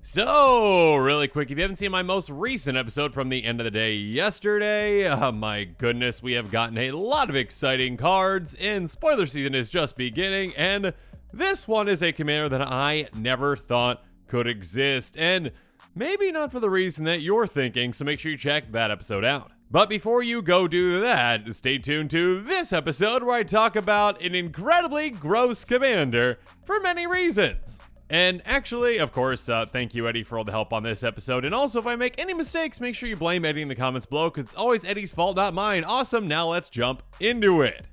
So, really quick, if you haven't seen my most recent episode from the end of the day yesterday, my goodness, we have gotten a lot of exciting cards, and spoiler season is just beginning, and this one is a commander that I never thought could exist, and maybe not for the reason that you're thinking, so make sure you check that episode out. But before you go do that, stay tuned to this episode where I talk about an incredibly gross commander for many reasons. And actually, of course, thank you, Eddie, for all the help on this episode. And also, if I make any mistakes, make sure you blame Eddie in the comments below, because it's always Eddie's fault, not mine. Awesome, now let's jump into it.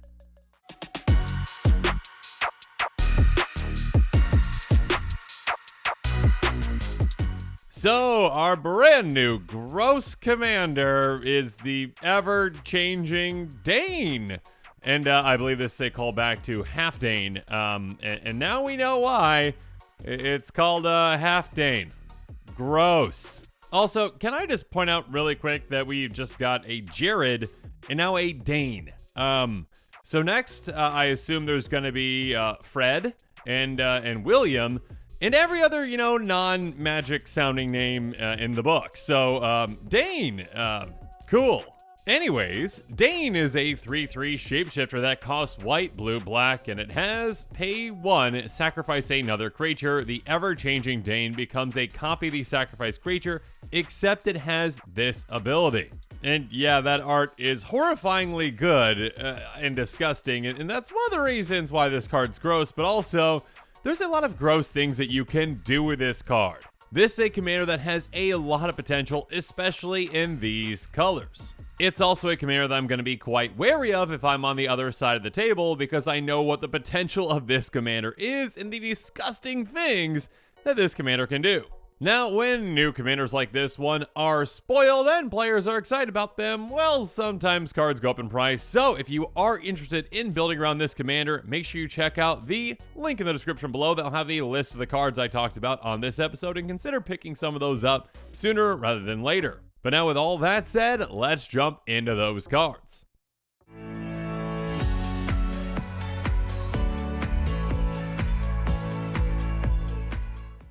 So, our brand new gross commander is the Ever-Changing Dane. And I believe this is a callback to Half Dane. And now we know why. It's called Half Dane. Gross. Also, can I just point out really quick that we just got a Jared and now a Dane. So next, I assume there's going to be Fred and William and every other, non-magic sounding name in the book. So Dane, cool. Anyways, Dane is a 3/3 shapeshifter that costs white, blue, black, and it has pay 1, sacrifice another creature. The Ever-Changing Dane becomes a copy of the sacrificed creature, except it has this ability. And yeah, that art is horrifyingly good and disgusting, and that's one of the reasons why this card's gross, but also, there's a lot of gross things that you can do with this card. This is a commander that has a lot of potential, especially in these colors. It's also a commander that I'm going to be quite wary of if I'm on the other side of the table, because I know what the potential of this commander is and the disgusting things that this commander can do. Now, when new commanders like this one are spoiled and players are excited about them, well, sometimes cards go up in price. So if you are interested in building around this commander, make sure you check out the link in the description below. That'll have the list of the cards I talked about on this episode, and consider picking some of those up sooner rather than later. But now with all that said, let's jump into those cards.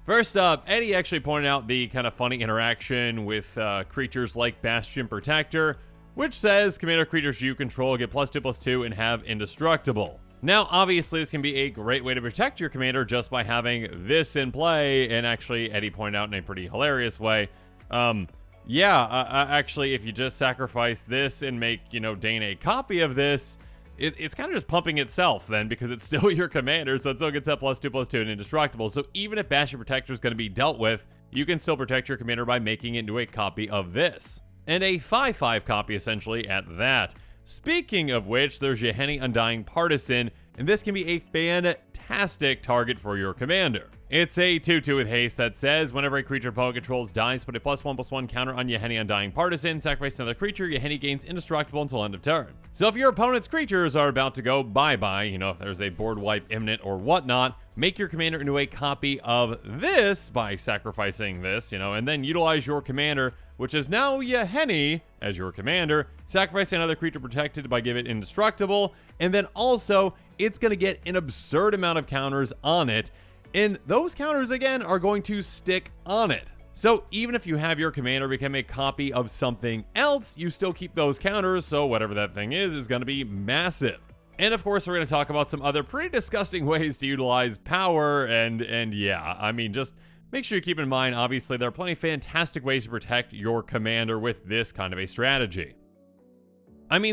First up, Eddie actually pointed out the kind of funny interaction with creatures like Bastion Protector, which says commander creatures you control get +2/+2 and have indestructible. Now, obviously, this can be a great way to protect your commander just by having this in play, and actually, Eddie pointed out in a pretty hilarious way. Actually, if you just sacrifice this and make, Dane a copy of this, it's kind of just pumping itself then, because it's still your commander, so it still gets that +2/+2 and indestructible. So even if Bastion Protector is going to be dealt with, you can still protect your commander by making it into a copy of this. And a 5/5 copy, essentially, at that. Speaking of which, there's Yahenni Undying Partisan, and this can be a fantastic target for your commander. It's a 2/2 with haste that says, whenever a creature opponent controls dies, put a +1/+1 counter on Yahenni Undying Partisan, sacrifice another creature, Yahenni gains indestructible until end of turn. So if your opponent's creatures are about to go bye-bye, if there's a board wipe imminent or whatnot, make your commander into a copy of this by sacrificing this, and then utilize your commander, which is now Yahenni, as your commander, sacrifice another creature protected by give it indestructible, and then also, it's going to get an absurd amount of counters on it, and those counters, again, are going to stick on it. So even if you have your commander become a copy of something else, you still keep those counters, so whatever that thing is going to be massive. And of course, we're going to talk about some other pretty disgusting ways to utilize power, and yeah, just make sure you keep in mind, obviously, there are plenty of fantastic ways to protect your commander with this kind of a strategy.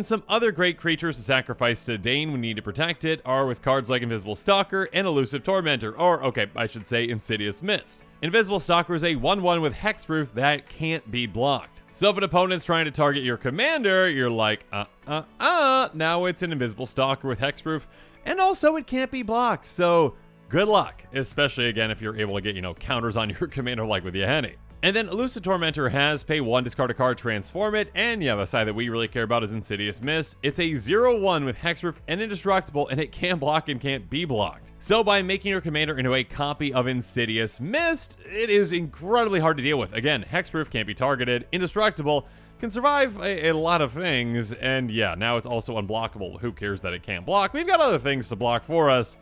Some other great creatures to sacrifice to Dane when you need to protect it are with cards like Invisible Stalker and Elusive Tormentor, or, okay, I should say Insidious Mist. Invisible Stalker is a 1/1 with hexproof that can't be blocked. So if an opponent's trying to target your commander, you're like, now it's an Invisible Stalker with hexproof, and also it can't be blocked, so good luck, especially, again, if you're able to get, counters on your commander like with Yahenni. And then Elusive Tormentor has pay 1, discard a card, transform it, and yeah, the side that we really care about is Insidious Mist. It's a 0/1 with hexproof and indestructible, and it can block and can't be blocked. So by making your commander into a copy of Insidious Mist, it is incredibly hard to deal with. Again, hexproof can't be targeted, indestructible, can survive a lot of things, and yeah, now it's also unblockable. Who cares that it can't block? We've got other things to block for us,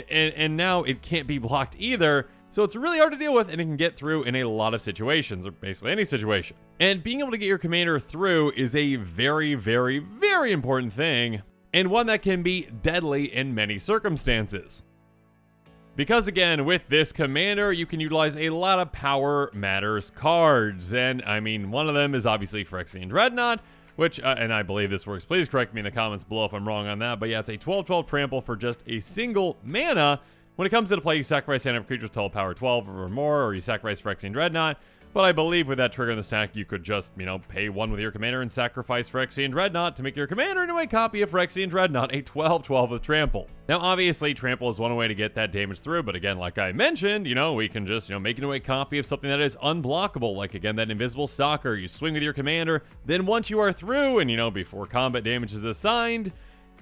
and now it can't be blocked either, so it's really hard to deal with, and it can get through in a lot of situations, or basically any situation. And being able to get your commander through is a very, very, very important thing, and one that can be deadly in many circumstances. Because again, with this commander, you can utilize a lot of power matters cards, and I mean, one of them is obviously Phyrexian Dreadnought, which, and I believe this works, please correct me in the comments below if I'm wrong on that, but yeah, it's a 12/12 trample for just a single mana. When it comes into play, you sacrifice hand of creatures total power 12 or more, or you sacrifice Phyrexian Dreadnought. But I believe with that trigger in the stack, you could just, pay 1 with your commander and sacrifice Phyrexian Dreadnought to make your commander into a copy of Phyrexian Dreadnought, a 12/12 with trample. Now, obviously, trample is one way to get that damage through, but again, like I mentioned, we can just, make it into a copy of something that is unblockable, like, again, that invisible stalker. You swing with your commander, then once you are through, and, before combat damage is assigned,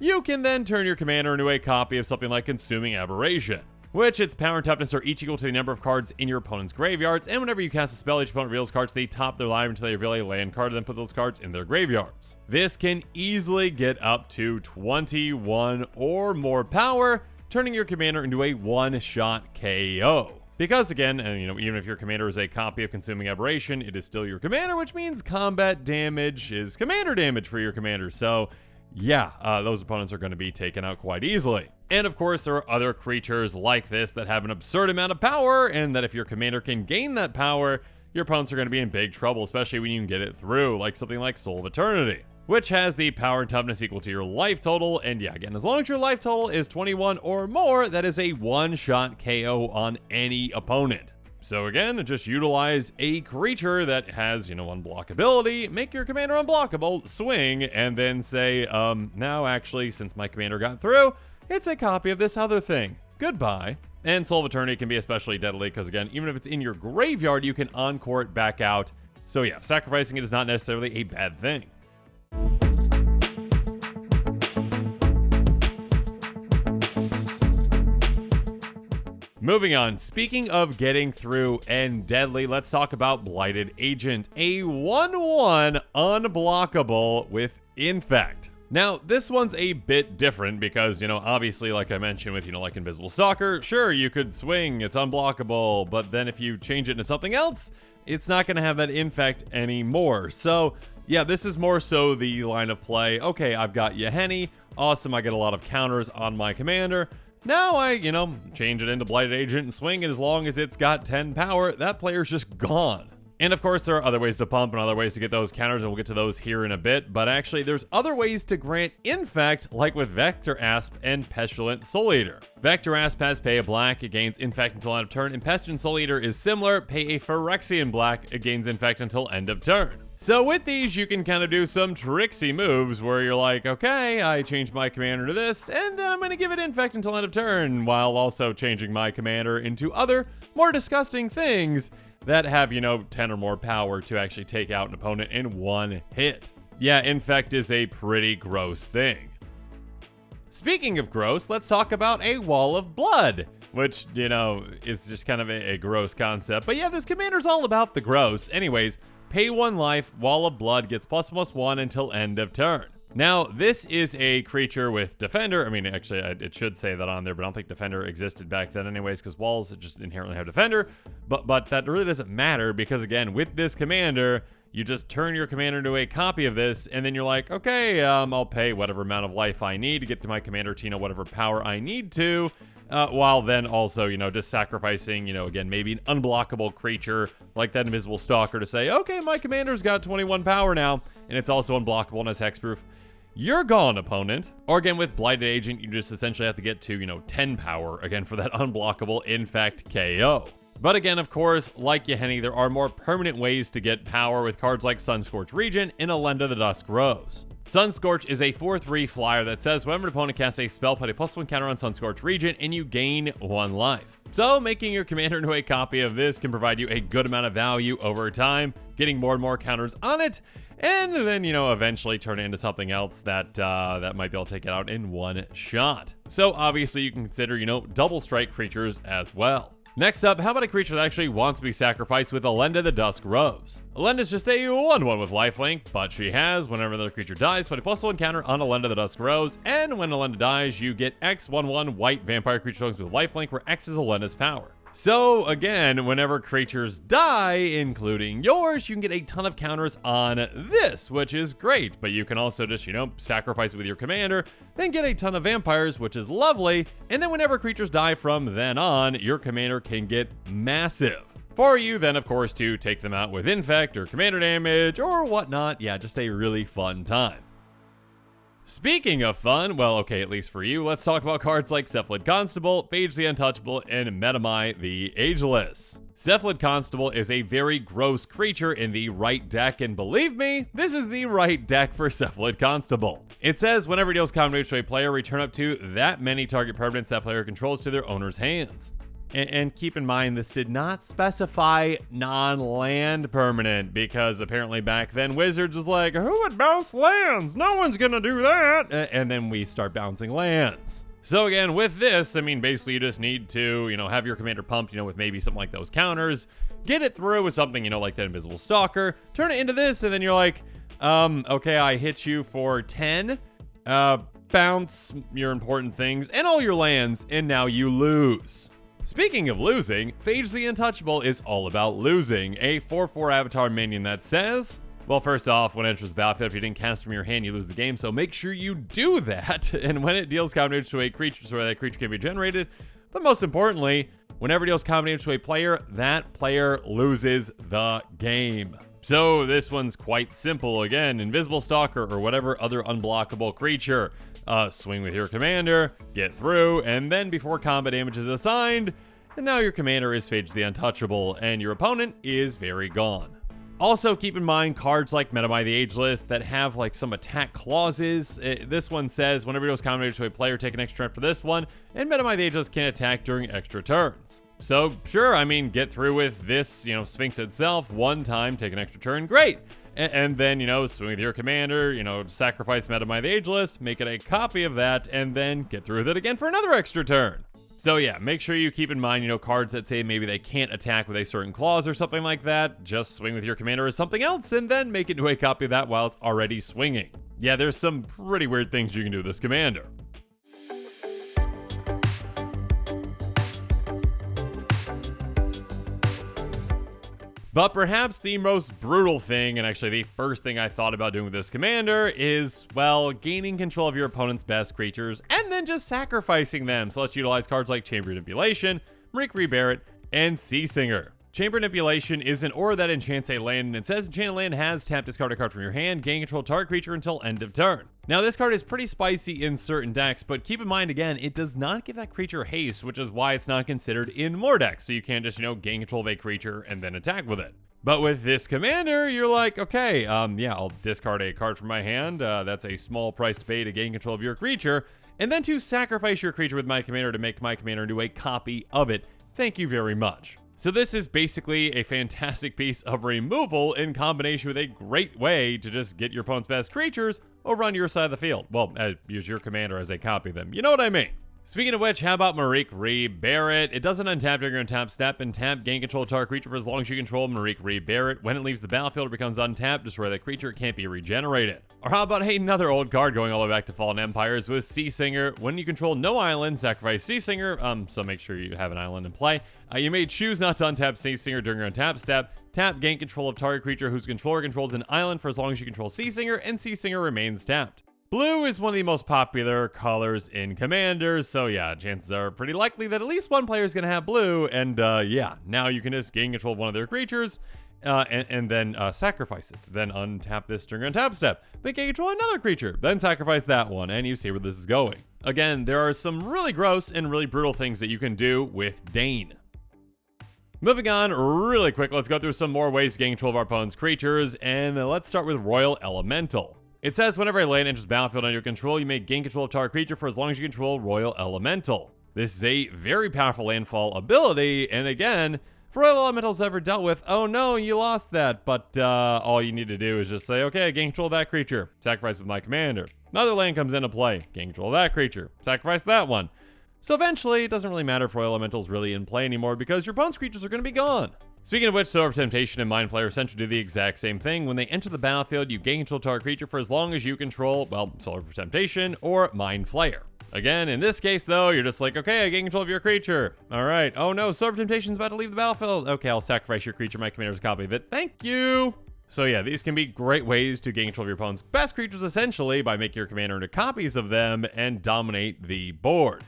you can then turn your commander into a copy of something like Consuming Aberration, which its power and toughness are each equal to the number of cards in your opponent's graveyards, and whenever you cast a spell, each opponent reveals cards to the top of their library until they reveal a land card, and then put those cards in their graveyards. This can easily get up to 21 or more power, turning your commander into a one-shot KO. Because again, even if your commander is a copy of Consuming Aberration, it is still your commander, which means combat damage is commander damage for your commander, so yeah, those opponents are going to be taken out quite easily. And of course, there are other creatures like this that have an absurd amount of power, and that if your commander can gain that power, your opponents are going to be in big trouble, especially when you can get it through, like something like Soul of Eternity, which has the power and toughness equal to your life total. And yeah, again, as long as your life total is 21 or more, that is a one-shot KO on any opponent. So again, just utilize a creature that has, unblockability, make your commander unblockable, swing, and then say, now actually, since my commander got through, it's a copy of this other thing. Goodbye. And Soul of Eternity can be especially deadly because again, even if it's in your graveyard, you can encore it back out. So yeah, sacrificing it is not necessarily a bad thing. Moving on, speaking of getting through and deadly, let's talk about Blighted Agent, a 1/1 unblockable with Infect. Now, this one's a bit different because, obviously, like I mentioned with, like Invisible Stalker, sure, you could swing, it's unblockable, but then if you change it into something else, it's not going to have that Infect anymore. So, yeah, this is more so the line of play. Okay, I've got Yahenni, awesome, I get a lot of counters on my commander. Now I, change it into Blighted Agent and swing it. As long as it's got 10 power, that player's just gone. And of course, there are other ways to pump and other ways to get those counters, and we'll get to those here in a bit. But actually, there's other ways to grant Infect, like with Vector Asp and Pestilent Soul Eater. Vector Asp has pay a black, it gains Infect until end of turn, and Pestilent Soul Eater is similar, pay a Phyrexian black, it gains Infect until end of turn. So with these, you can kind of do some tricksy moves where you're like, okay, I changed my commander to this, and then I'm going to give it Infect until end of turn, while also changing my commander into other, more disgusting things that have, 10 or more power to actually take out an opponent in one hit. Yeah, Infect is a pretty gross thing. Speaking of gross, let's talk about a Wall of Blood, which, is just kind of a gross concept. But yeah, this commander's all about the gross. Anyways, pay 1 life, Wall of Blood gets ++1 until end of turn. Now, this is a creature with Defender. I mean, actually, it should say that on there, but I don't think Defender existed back then anyways, because walls just inherently have Defender. But that really doesn't matter, because again, with this commander, you just turn your commander into a copy of this, and then you're like, okay, I'll pay whatever amount of life I need to get to my commander to, whatever power I need to, while then also, just sacrificing, again, maybe an unblockable creature like that Invisible Stalker to say, okay, my commander's got 21 power now, and it's also unblockable and has hexproof. You're gone, opponent. Or again, with Blighted Agent, you just essentially have to get to, 10 power, again, for that unblockable Infect KO. But again, of course, like Yahenni, there are more permanent ways to get power with cards like Sunscorch Regent and Elenda the Dusk Rose. Sunscorch is a 4/3 flyer that says whenever an opponent casts a spell, put a +1 counter on Sunscorch Regent, and you gain 1 life. So making your commander into a copy of this can provide you a good amount of value over time, getting more and more counters on it, and then, eventually turn it into something else that might be able to take it out in one shot. So obviously you can consider, double strike creatures as well. Next up, how about a creature that actually wants to be sacrificed with Elenda the Dusk Rose? Elenda's just a 1/1 with lifelink, but she has, whenever another creature dies, put a +1 counter on Elenda the Dusk Rose, and when Elenda dies, you get X 1/1 white vampire creature tokens with lifelink, where X is Elenda's power. So again, whenever creatures die, including yours, you can get a ton of counters on this, which is great. But you can also just, sacrifice it with your commander, then get a ton of vampires, which is lovely. And then whenever creatures die from then on, your commander can get massive. For you then, of course, to take them out with Infect or commander damage or whatnot. Yeah, just a really fun time. Speaking of fun, well, okay, at least for you, let's talk about cards like Cephalid Constable, Phage the Untouchable, and Metamai the Ageless. Cephalid Constable is a very gross creature in the right deck, and believe me, this is the right deck for Cephalid Constable. It says whenever it deals combat damage to a player, return up to that many target permanents that player controls to their owner's hands. And keep in mind, this did not specify non-land permanent, because apparently back then Wizards was like, who would bounce lands? No one's gonna do that. And then we start bouncing lands. So again, with this, basically you just need to, have your commander pumped, with maybe something like those counters, get it through with something, like that Invisible Stalker, turn it into this, and then you're like, okay, I hit you for 10, bounce your important things and all your lands, and now you lose. Speaking of losing, Phage the Untouchable is all about losing, a 4/4 avatar minion that says, well, first off, when it enters the battlefield, if you didn't cast from your hand, you lose the game, so make sure you do that. And when it deals combat damage to a creature, so that creature can be generated, but most importantly, whenever it deals combat damage to a player, that player loses the game. So this one's quite simple. Again, Invisible Stalker or whatever other unblockable creature. Swing with your commander, get through, and then before combat damage is assigned, and now your commander is Phage the Untouchable, and your opponent is very gone. Also, keep in mind cards like Metamai the Ageless that have some attack clauses. This one says whenever it goes combat damage to a player, take an extra turn for this one, and Metamai the Ageless can attack during extra turns. So sure, get through with this, Sphinx itself one time, take an extra turn, great. And then, swing with your commander, sacrifice Metamai the Ageless, make it a copy of that, and then get through with it again for another extra turn. So yeah, make sure you keep in mind, cards that say maybe they can't attack with a certain clause or something like that. Just swing with your commander as something else, and then make it into a copy of that while it's already swinging. Yeah, there's some pretty weird things you can do with this commander. But perhaps the most brutal thing, and actually the first thing I thought about doing with this commander, is, well, gaining control of your opponent's best creatures and then just sacrificing them. So let's utilize cards like Chamber Manipulation, Marique Rebarrett, and Sea Singer. Chamber Manipulation is an aura that enchants a land, and it says enchanted land has tap, discard a card from your hand, gain control of target creature until end of turn. Now this card is pretty spicy in certain decks, but keep in mind again, it does not give that creature haste, which is why it's not considered in more decks, so you can't just, gain control of a creature and then attack with it. But with this commander, you're like, okay, yeah, I'll discard a card from my hand, that's a small price to pay to gain control of your creature, and then to sacrifice your creature with my commander to make my commander into a copy of it. Thank you very much. So this is basically a fantastic piece of removal in combination with a great way to just get your opponent's best creatures over on your side of the field. Well, use your commander as a copy of them. You know what I mean? Speaking of which, how about Marique Rebarrett? It doesn't untap during your untap step, and tap, gain control of target creature for as long as you control Marique Rebarrett. When it leaves the battlefield, it becomes untapped, destroy that creature, it can't be regenerated. Or how about another old card going all the way back to Fallen Empires with Sea Singer? When you control no island, sacrifice Sea Singer, so make sure you have an island in play. You may choose not to untap Sea Singer during your untap step. Tap, gain control of target creature whose controller controls an island for as long as you control Sea Singer, and Sea Singer remains tapped. Blue is one of the most popular colors in Commanders, so yeah, chances are pretty likely that at least one player is going to have blue, and yeah, now you can just gain control of one of their creatures, and then sacrifice it. Then untap this during untap step. Then gain control of another creature, then sacrifice that one, and you see where this is going. Again, there are some really gross and really brutal things that you can do with Dane. Moving on really quick, let's go through some more ways to gain control of our opponent's creatures, and let's start with Royal Elemental. It says whenever a land enters the battlefield under your control, you may gain control of target creature for as long as you control Royal Elemental. This is a very powerful landfall ability, and again, if Royal Elemental's ever dealt with, oh no, you lost that, but all you need to do is just say, okay, gain control of that creature, sacrifice with my commander. Another land comes into play, gain control of that creature, sacrifice that one. So eventually, it doesn't really matter if Royal Elemental's really in play anymore because your opponent's creatures are going to be gone. Speaking of which, Soul of Temptation and Mind Flayer essentially do the exact same thing. When they enter the battlefield, you gain control to our creature for as long as you control, well, Soul of Temptation or Mind Flayer. Again, in this case, though, you're just like, okay, I gain control of your creature. All right. Oh, no, Soul of Temptation's about to leave the battlefield. Okay, I'll sacrifice your creature. My commander's copy of it. Thank you. So yeah, these can be great ways to gain control of your opponent's best creatures, essentially, by making your commander into copies of them and dominate the board.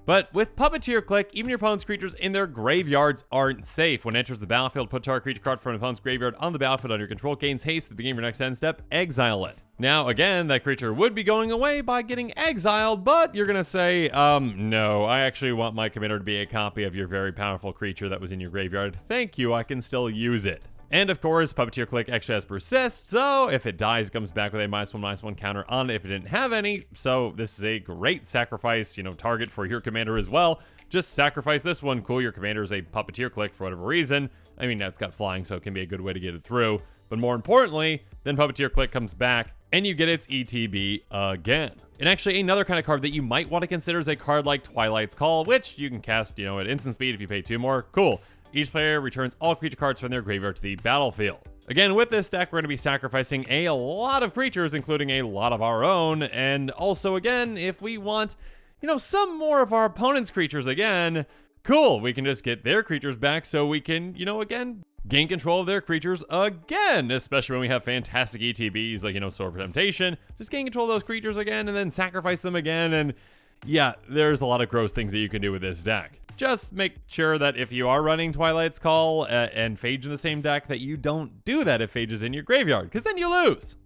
But with Puppeteer Click, even your opponent's creatures in their graveyards aren't safe. When it enters the battlefield, put target creature card from an opponent's graveyard on the battlefield under your control, gains haste at the beginning of your next end step, exile it. Now, again, that creature would be going away by getting exiled, but you're gonna say, no, I actually want my commander to be a copy of your very powerful creature that was in your graveyard. Thank you, I can still use it. And of course, Puppeteer Click actually has Persist, so if it dies, it comes back with a -1/-1 counter on it if it didn't have any. So this is a great sacrifice, target for your commander as well. Just sacrifice this one. Cool, your commander is a Puppeteer Click for whatever reason. I mean, that's got flying, so it can be a good way to get it through. But more importantly, then Puppeteer Click comes back, and you get its ETB again. And actually, another kind of card that you might want to consider is a card like Twilight's Call, which you can cast, at instant speed if you pay 2 more. Cool. Each player returns all creature cards from their graveyard to the battlefield. Again, with this deck, we're going to be sacrificing a lot of creatures, including a lot of our own. And also, again, if we want, some more of our opponent's creatures again, cool, we can just get their creatures back so we can, again, gain control of their creatures again, especially when we have fantastic ETBs like, Sword of Temptation. Just gain control of those creatures again and then sacrifice them again. And yeah, there's a lot of gross things that you can do with this deck. Just make sure that if you are running Twilight's Call and Phage in the same deck, that you don't do that if Phage is in your graveyard, because then you lose.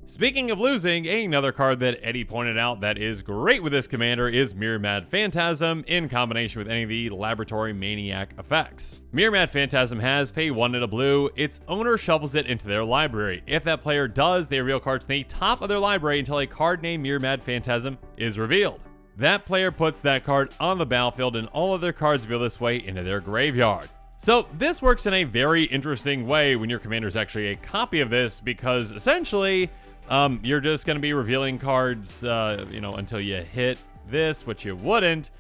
Speaking of losing, another card that Eddie pointed out that is great with this commander is Mirror-Mad Phantasm in combination with any of the Laboratory Maniac effects. Mirror-Mad Phantasm has pay 1 and a blue. Its owner shuffles it into their library. If that player does, they reveal cards from the top of their library until a card named Mirror-Mad Phantasm is revealed. That player puts that card on the battlefield and all of their cards reveal this way into their graveyard. So this works in a very interesting way when your commander is actually a copy of this, because essentially you're just going to be revealing cards, until you hit this, which you wouldn't.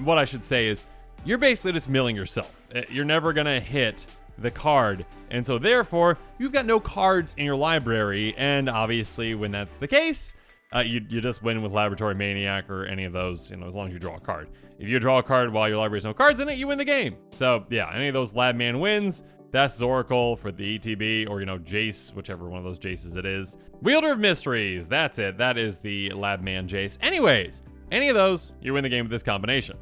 What I should say is you're basically just milling yourself. You're never going to hit the card. And so therefore, you've got no cards in your library. And obviously, when that's the case, you just win with Laboratory Maniac or any of those, as long as you draw a card. If you draw a card while your library has no cards in it, you win the game. So yeah, any of those Lab Man wins. That's Zoracle for the ETB, or, Jace, whichever one of those Jaces it is. Wielder of Mysteries, that's it. That is the Labman Jace. Anyways, any of those, you win the game with this combination.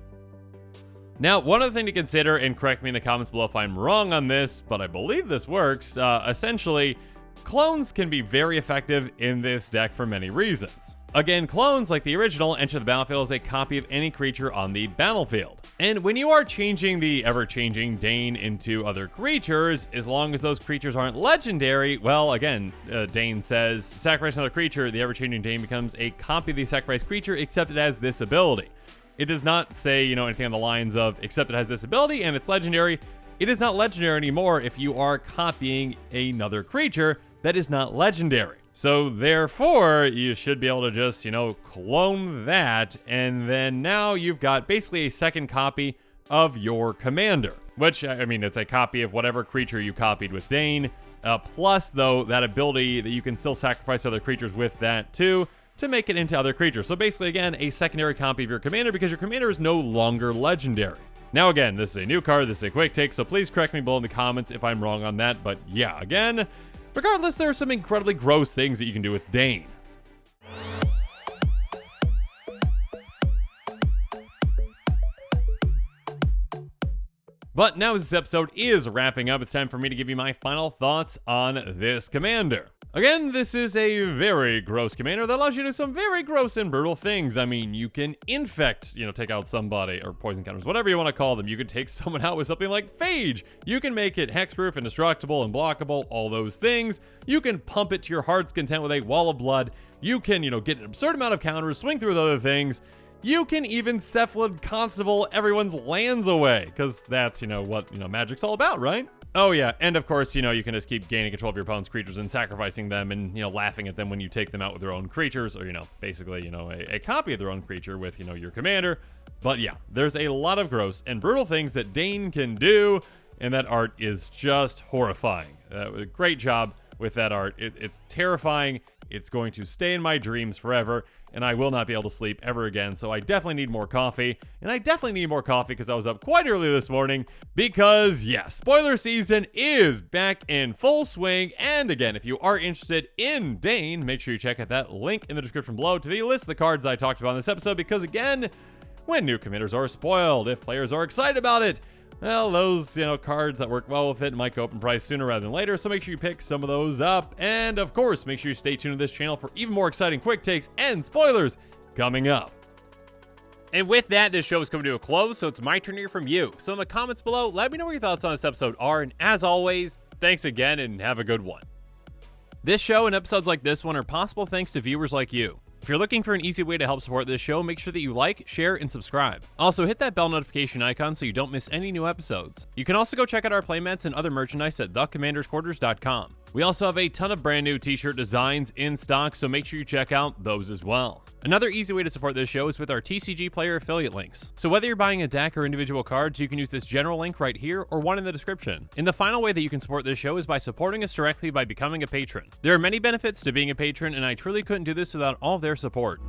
Now, one other thing to consider, and correct me in the comments below if I'm wrong on this, but I believe this works, essentially, clones can be very effective in this deck for many reasons. Again, clones, like the original, enter the battlefield as a copy of any creature on the battlefield. And when you are changing the Ever-Changing Dane into other creatures, as long as those creatures aren't legendary, well, again, Dane says, sacrifice another creature, the Ever-Changing Dane becomes a copy of the sacrificed creature, except it has this ability. It does not say, anything on the lines of, except it has this ability and it's legendary. It is not legendary anymore if you are copying another creature that is not legendary. So therefore, you should be able to just, clone that, and then now you've got basically a second copy of your commander, which, I mean, it's a copy of whatever creature you copied with Dane, plus, though, that ability that you can still sacrifice other creatures with that, too, to make it into other creatures. So basically, again, a secondary copy of your commander, because your commander is no longer legendary. Now, again, this is a new card, this is a quick take, so please correct me below in the comments if I'm wrong on that, but yeah, again, regardless, there are some incredibly gross things that you can do with Dane. But now as this episode is wrapping up, it's time for me to give you my final thoughts on this commander. Again, this is a very gross commander that allows you to do some very gross and brutal things. I mean, you can infect, take out somebody, or poison counters, whatever you want to call them. You can take someone out with something like Phage. You can make it hexproof, indestructible, unblockable, all those things. You can pump it to your heart's content with a wall of blood. You can, get an absurd amount of counters, swing through with other things. You can even Cephalid Constable everyone's lands away, because that's, what, Magic's all about, right? Oh yeah, and of course, you can just keep gaining control of your opponent's creatures and sacrificing them and, laughing at them when you take them out with their own creatures, or, basically, a copy of their own creature with, your commander. But yeah, there's a lot of gross and brutal things that Dane can do, and that art is just horrifying. Great job with that art. It's terrifying. It's going to stay in my dreams forever, and I will not be able to sleep ever again, so I definitely need more coffee. And I definitely need more coffee because I was up quite early this morning because, yeah, spoiler season is back in full swing. And again, if you are interested in Dane, make sure you check out that link in the description below to the list of the cards I talked about in this episode because, again, when new commanders are spoiled, if players are excited about it, well, those, cards that work well with it might go up in price sooner rather than later, so make sure you pick some of those up. And, of course, make sure you stay tuned to this channel for even more exciting quick takes and spoilers coming up. And with that, this show is coming to a close, so it's my turn to hear from you. So in the comments below, let me know what your thoughts on this episode are, and as always, thanks again, and have a good one. This show and episodes like this one are possible thanks to viewers like you. If you're looking for an easy way to help support this show, make sure that you like, share, and subscribe. Also, hit that bell notification icon so you don't miss any new episodes. You can also go check out our playmats and other merchandise at thecommandersquarters.com. We also have a ton of brand new t-shirt designs in stock, so make sure you check out those as well. Another easy way to support this show is with our TCG Player affiliate links. So whether you're buying a deck or individual cards, you can use this general link right here or one in the description. And the final way that you can support this show is by supporting us directly by becoming a patron. There are many benefits to being a patron, and I truly couldn't do this without all of their support.